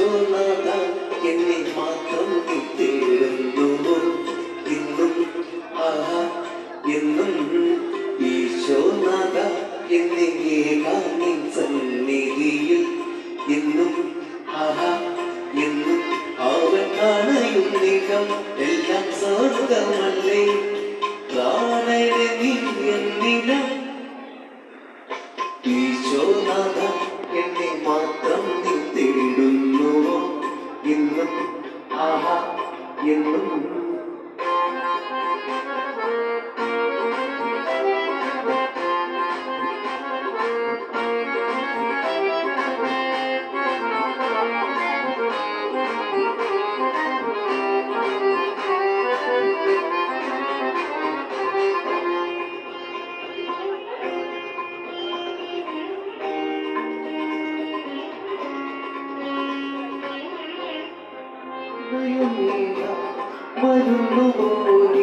ഈശോനാഥ എന്നെ മാത്രം നീ തേടുന്നു ഇന്നും ആഹാ എന്നും ഈശോനാഥ എന്നെ ഏകാന്നി സന്നിധിയിൽ എന്നും ആഹാ എന്നും അവൻ അണയുന്നിടം എല്ലാം സ്വർഗമല്ലേ പ്രാണനെ നീ എന്നിടം ഈശോനാഥ എന്നെ മാത്രം നീ തേടുന്നുവോ ഇന്നും ആഹാ എന്നും മരുന്നുപോയി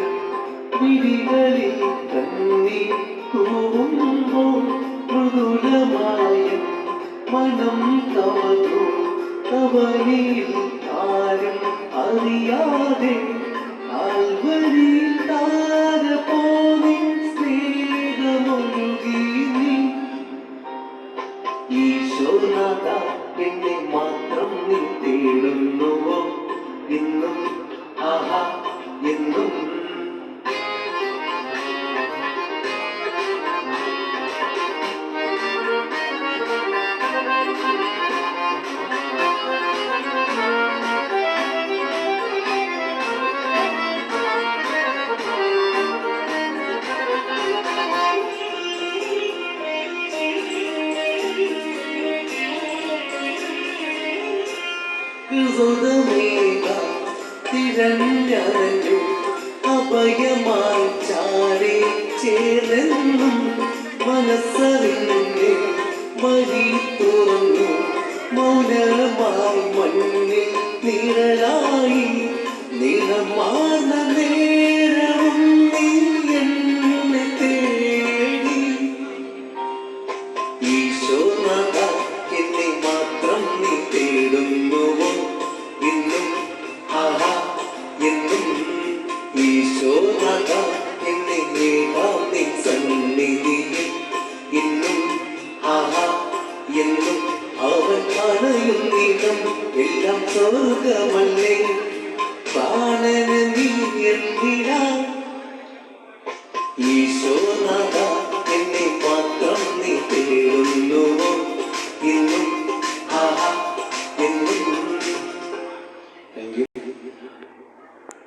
വിരികളിൽ തന്നി തൂവുമ്പോൾ മൃദുലമായ മനം കവന്നു കവനിൽ ആരും അറിയാതെ ആൽവരി താരപോനി സ്നേഹമൊഴുകി നീ ഈശോനാഥ എന്നെ മാത്രം നീ തേടുന്നുവോ ഇന്നും ആഹാ എന്നും തിരഞ്ഞു അഭയമായി ചാരി ചേർന്നും മനസ്സറിഞ്ഞ് വഴി തുറന്നു മൗനമായി മണ്ണിൽ നിഴലായി നിറമാർന്ന നേരവും നീ എന്നെ തേടി ഈശോനാഥ എന്നെ മാത്രം നീ തേടുന്നുവോ ഇന്നും ആഹാ എന്നും ഈശോനാഥ എന്നെ ഏകാന്തി സന്നിധിയിൽ ഇന്നും ആഹാ എന്നും അവൻ അണയുന്നിടം എല്ലാം സ്വർഗമല്ലേ പ്രാണന് നീ എന്തിനാ ഈശോനാഥ